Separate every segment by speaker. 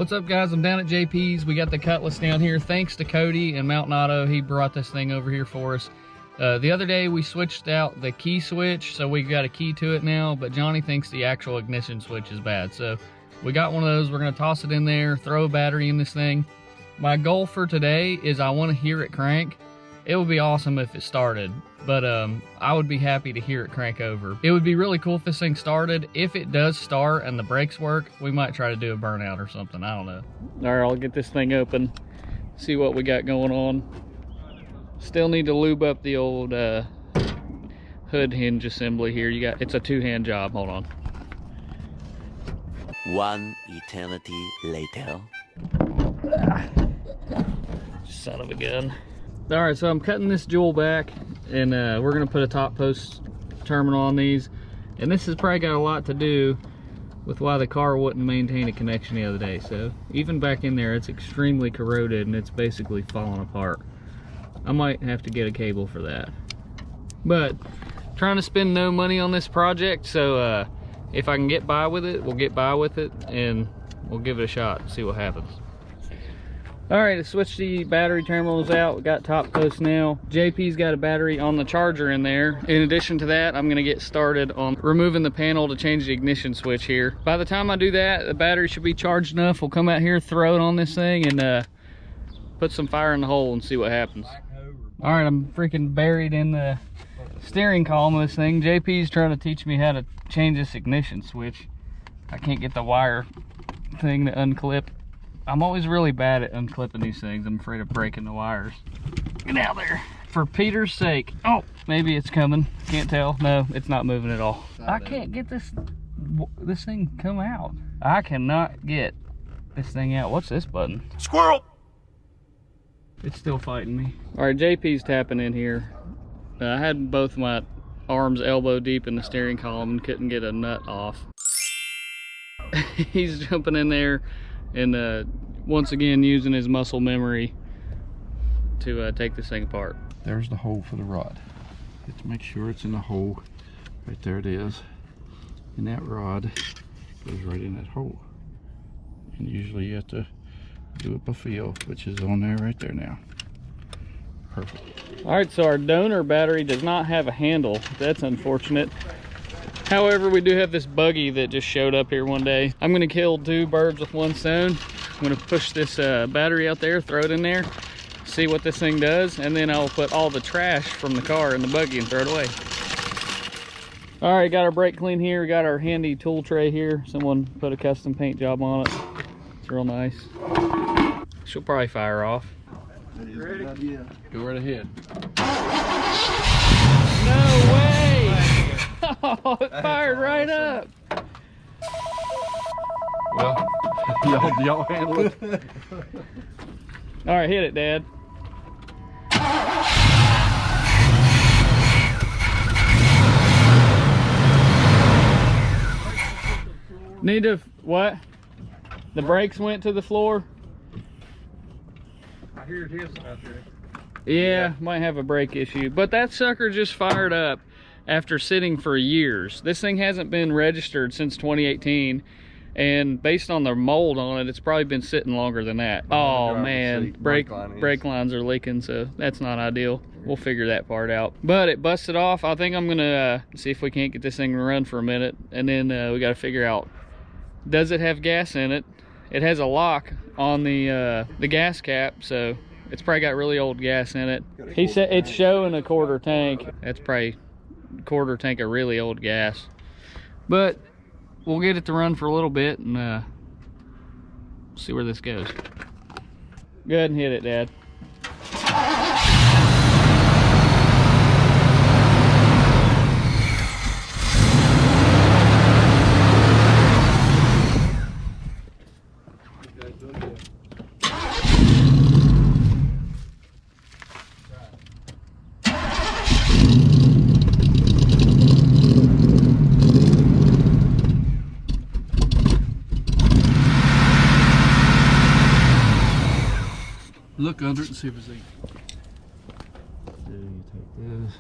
Speaker 1: What's up, guys? I'm down at JP's. We got the Cutlass down here. Thanks to Cody and Mountain Auto, he brought this thing over here for us. The other day we switched out the key switch, so we got a key to it now, but Johnny thinks the actual ignition switch is bad. So we got one of those. We're gonna toss it in there, throw a battery in this thing. My goal for today is I wanna hear it crank. It would be awesome if it started, but I would be happy to hear it crank over. It would be really cool if this thing started. If it does start and the brakes work, we might try to do a burnout or something, I don't know. All right, I'll get this thing open, see what we got going on. Still need to lube up the old hood hinge assembly here. It's a two-hand job, hold on.
Speaker 2: One eternity later.
Speaker 1: Son of a gun. All right, so I'm cutting this jewel back, and we're gonna put a top post terminal on these. And this has probably got a lot to do with why the car wouldn't maintain a connection the other day. So even back in there, it's extremely corroded and it's basically falling apart. I might have to get a cable for that. But trying to spend no money on this project, so if I can get by with it, we'll get by with it, and we'll give it a shot and see what happens. All right, let's switch the battery terminals out. We got top post now. JP's got a battery on the charger in there. In addition to that, I'm gonna get started on removing the panel to change the ignition switch here. By the time I do that, the battery should be charged enough. We'll come out here, throw it on this thing, and put some fire in the hole and see what happens. All right, I'm freaking buried in the steering column of this thing. JP's trying to teach me how to change this ignition switch. I can't get the wire thing to unclip. I'm always really bad at unclipping these things. I'm afraid of breaking the wires. Get out there, for Peter's sake. Oh, maybe it's coming. Can't tell. No, it's not moving at all. I can't get this thing come out. I cannot get this thing out. What's this button?
Speaker 2: Squirrel!
Speaker 1: It's still fighting me. All right, JP's tapping in here. I had both my arms elbow deep in the steering column and couldn't get a nut off. He's jumping in there and once again using his muscle memory to take this thing apart.
Speaker 3: There's the hole for the rod. You have to make sure it's in the hole. Right there it is. And that rod goes right in that hole. And usually you have to do it by feel, which is on there right there now. Perfect.
Speaker 1: All right, so our donor battery does not have a handle. That's unfortunate. However, we do have this buggy that just showed up here one day. I'm gonna kill two birds with one stone. I'm gonna push this battery out there, throw it in there, see what this thing does, and then I'll put all the trash from the car in the buggy and throw it away. All right, got our brake clean here. We got our handy tool tray here. Someone put a custom paint job on it. It's real nice. She'll probably fire off.
Speaker 3: Ready? Go right ahead.
Speaker 1: No way! Oh, it fired right up.
Speaker 3: Well, y'all handle it.
Speaker 1: All right, hit it, Dad. Need to, what? The brakes went to the floor?
Speaker 3: I hear it is out there.
Speaker 1: Yeah, might have a brake issue, but that sucker just fired up after sitting for years. This thing hasn't been registered since 2018, and based on the mold on it, it's probably been sitting longer than that. Oh man, brake lines are leaking, so that's not ideal. We'll figure that part out. But it busted off. I think I'm gonna see if we can't get this thing to run for a minute, and then we gotta figure out, does it have gas in it? It has a lock on the gas cap, so it's probably got really old gas in it. He said it's showing a quarter tank. That's probably a quarter tank of really old gas. But we'll get it to run for a little bit and see where this goes. Go ahead and hit it, Dad.
Speaker 3: Look under it and see if it's leaking. So you take this.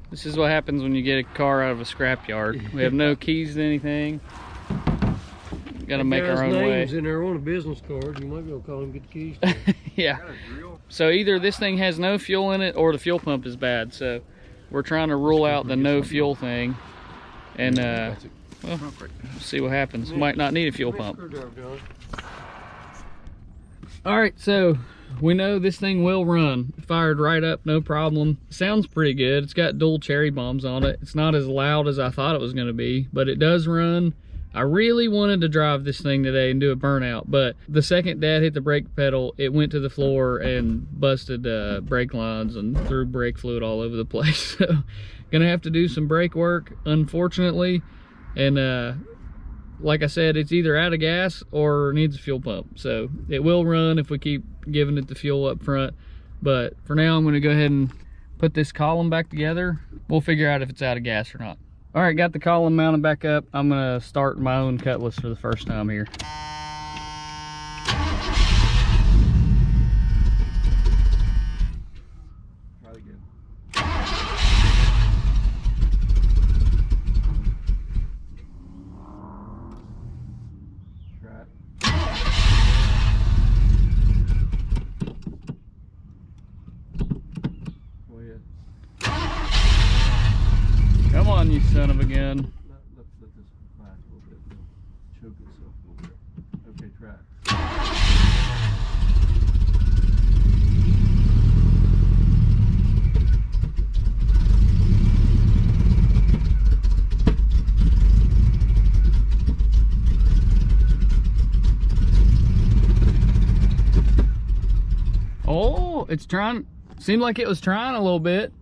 Speaker 1: This is what happens when you get a car out of a scrapyard. We have no keys to anything. Got to make our own way.
Speaker 4: Names in there on a business card. You might be able to call him, get the keys.
Speaker 1: Yeah. So either this thing has no fuel in it or the fuel pump is bad. So we're trying to rule out the no fuel thing, and well, we'll see what happens. Might not need a fuel pump. All right, so we know this thing will run. Fired right up, no problem. Sounds pretty good. It's got dual cherry bombs on it. It's not as loud as I thought it was going to be, but it does run. I really wanted to drive this thing today and do a burnout, but the second Dad hit the brake pedal, it went to the floor and busted brake lines and threw brake fluid all over the place. So gonna have to do some brake work, unfortunately. And like I said, it's either out of gas or needs a fuel pump. So it will run if we keep giving it the fuel up front. But for now, I'm gonna go ahead and put this column back together. We'll figure out if it's out of gas or not. All right, got the column mounted back up. I'm gonna start my own Cutlass for the first time here.
Speaker 3: Try it again. Try it. Go ahead.
Speaker 1: Come on, you son of a gun.
Speaker 3: Let this back a little bit. It'll choke itself a little bit. Okay, try it.
Speaker 1: Oh, it's trying. Seemed like it was trying a little bit.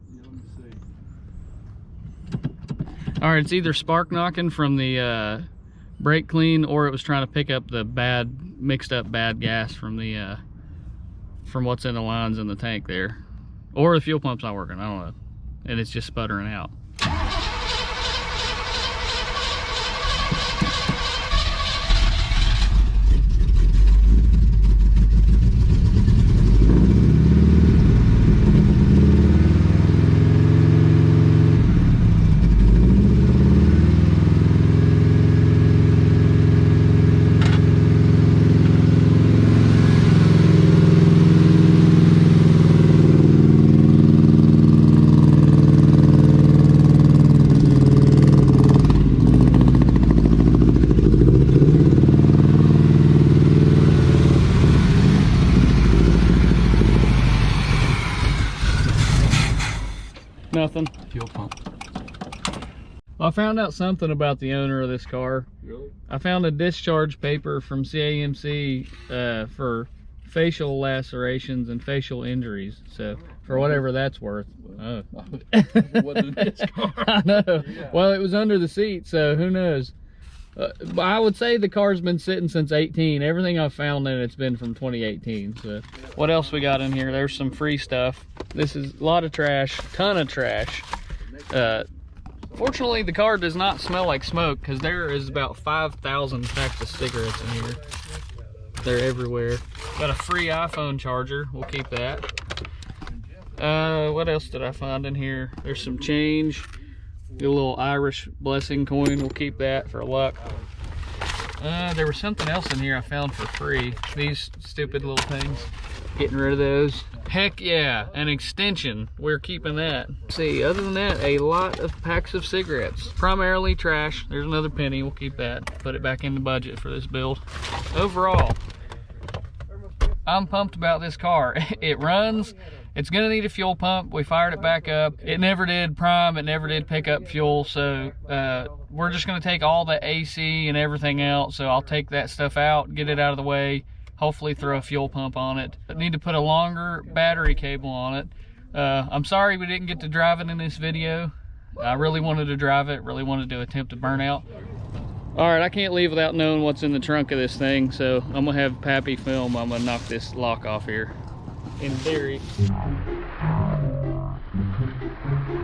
Speaker 1: All right, it's either spark knocking from the brake clean, or it was trying to pick up the mixed up bad gas from the from what's in the lines in the tank there, or the fuel pump's not working. I don't know, and it's just sputtering out. Nothing.
Speaker 3: Fuel pump.
Speaker 1: Well, I found out something about the owner of this car.
Speaker 3: Really?
Speaker 1: I found a discharge paper from CAMC for facial lacerations and facial injuries. So for whatever that's worth. Oh.
Speaker 3: It wasn't in this car.
Speaker 1: I know.
Speaker 3: Yeah.
Speaker 1: Well, it was under the seat, so who knows? But I would say the car's been sitting since 18. Everything I've found in it's been from 2018. So what else we got in here? There's some free stuff. This is a lot of trash, ton of trash. Fortunately, the car does not smell like smoke because there is about 5,000 packs of cigarettes in here. They're everywhere. Got a free iPhone charger. We'll keep that. What else did I find in here? There's some change. Get a little Irish blessing coin. We'll keep that for luck. There was something else in here I found for free. These stupid little things. Getting rid of those. Heck yeah, an extension. We're keeping that. Let's see, other than that, a lot of packs of cigarettes. Primarily trash. There's another penny. We'll keep that. Put it back in the budget for this build. Overall, I'm pumped about this car. It runs. It's gonna need a fuel pump. We fired it back up. It never did prime. It never did pick up fuel. So we're just gonna take all the AC and everything out. So I'll take that stuff out, get it out of the way, hopefully throw a fuel pump on it. I need to put a longer battery cable on it. I'm sorry we didn't get to drive it in this video. I really wanted to drive it, really wanted to attempt a burnout. All right, I can't leave without knowing what's in the trunk of this thing. So I'm gonna have Pappy film. I'm gonna knock this lock off here. In theory.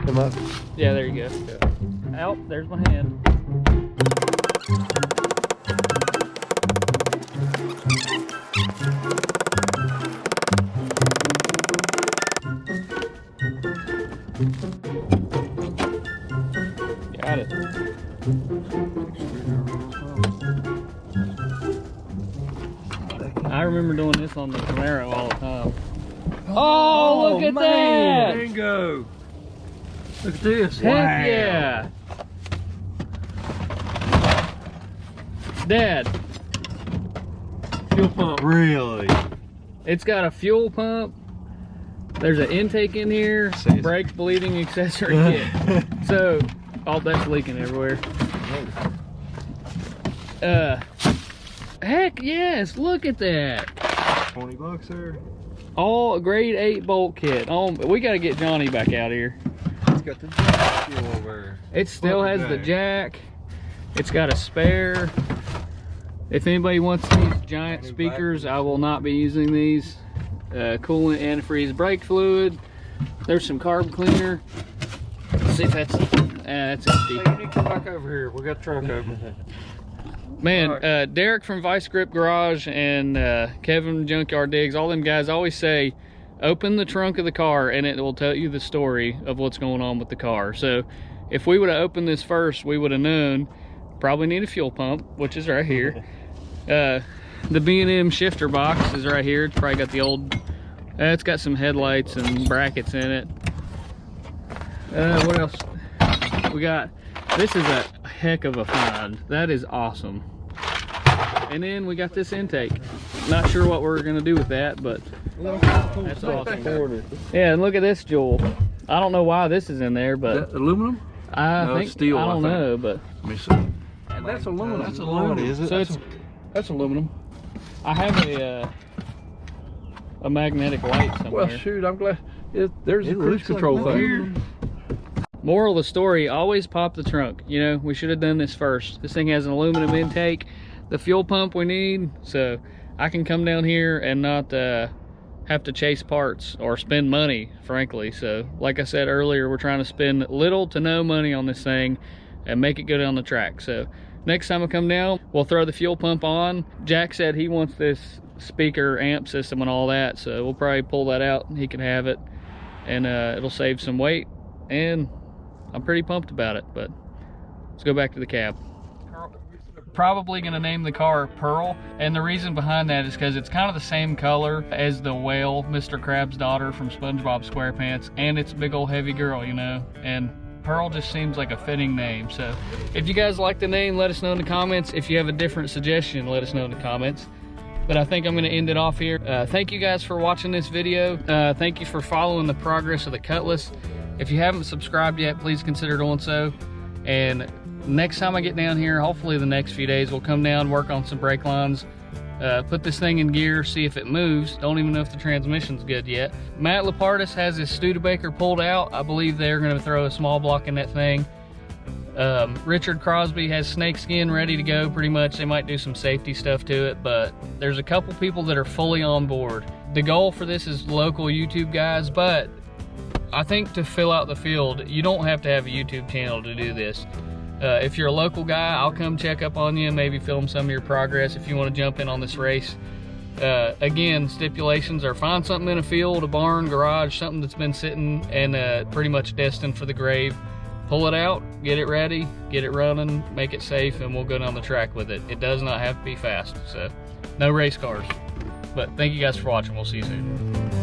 Speaker 4: Come up.
Speaker 1: Yeah, there you go. Out, there's my hand. I remember doing this on the Camaro all the time. Oh, look at that!
Speaker 4: Bingo! Look at this.
Speaker 1: Heck yeah! Dad,
Speaker 4: Fuel pump.
Speaker 3: Really?
Speaker 1: it's got a fuel pump. There's an intake in here,
Speaker 3: Says-
Speaker 1: brake bleeding accessory kit. So, oh, that's leaking everywhere. Heck yes, look at that.
Speaker 3: $20 there.
Speaker 1: All grade 8 bolt kit. Oh, we got to get Johnny back out here.
Speaker 3: It's got the jack fuel over.
Speaker 1: It still has the jack. It's got a spare. If anybody wants these giant speakers, I will not be using these. Coolant, antifreeze, brake fluid. There's some carb cleaner. Let's see if that's empty.
Speaker 4: Hey, you need to come back over here. We got the trunk open.
Speaker 1: Man, Derek from Vice Grip Garage and Kevin Junkyard Digs, all them guys always say, open the trunk of the car and it will tell you the story of what's going on with the car. So if we would have opened this first, we would have known probably need a fuel pump, which is right here. The B&M shifter box is right here. It's probably got the old, it's got some headlights and brackets in it. What else? We got, this is a heck of a find. That is awesome. And then we got this intake. Not sure what we're gonna do with that, but that's awesome. Yeah, and look at this jewel. I don't know why this is in there, but
Speaker 3: Aluminum?
Speaker 1: I
Speaker 3: No,
Speaker 1: think
Speaker 3: it's steel,
Speaker 1: I don't
Speaker 3: I think.
Speaker 1: know, but
Speaker 3: Let me see.
Speaker 4: And that's aluminum.
Speaker 3: That's aluminum. Is it?
Speaker 1: so it's,
Speaker 3: That's aluminum.
Speaker 1: I have a magnetic light somewhere.
Speaker 3: Well, shoot, I'm glad. There's a
Speaker 4: It
Speaker 3: cruise
Speaker 4: looks like
Speaker 3: control
Speaker 4: aluminum.
Speaker 3: thing.
Speaker 1: Moral of the story, always pop the trunk. You know, we should have done this first. This thing has an aluminum intake, the fuel pump we need, so I can come down here and not have to chase parts or spend money, frankly. So like I said earlier, we're trying to spend little to no money on this thing and make it go down the track. So next time I come down, we'll throw the fuel pump on. Jack said he wants this speaker amp system and all that, so we'll probably pull that out and he can have it, and it'll save some weight, and I'm pretty pumped about it. But let's go back to the cab. Probably gonna name the car Pearl, and the reason behind that is because it's kind of the same color as the whale, Mr. Krabs' daughter from SpongeBob SquarePants, and it's a big old heavy girl, you know, and Pearl just seems like a fitting name. So if you guys like the name, let us know in the comments. If you have a different suggestion, let us know in the comments. But I think I'm going to end it off here. Thank you guys for watching this video. Thank you for following the progress of the Cutlass. If you haven't subscribed yet, please consider doing so. And next time I get down here, hopefully the next few days, we'll come down, work on some brake lines, put this thing in gear, see if it moves. Don't even know if the transmission's good yet. Matt Lapardis has his Studebaker pulled out. I believe they're going to throw a small block in that thing. Richard Crosby has snake skin ready to go pretty much. They might do some safety stuff to it, but there's a couple people that are fully on board. The goal for this is local YouTube guys, but I think to fill out the field, you don't have to have a YouTube channel to do this. If you're a local guy, I'll come check up on you, maybe film some of your progress if you want to jump in on this race. Again, stipulations are find something in a field, a barn, garage, something that's been sitting and pretty much destined for the grave. Pull it out, get it ready, get it running, make it safe, and we'll go down the track with it. It does not have to be fast, so no race cars. But thank you guys for watching. We'll see you soon.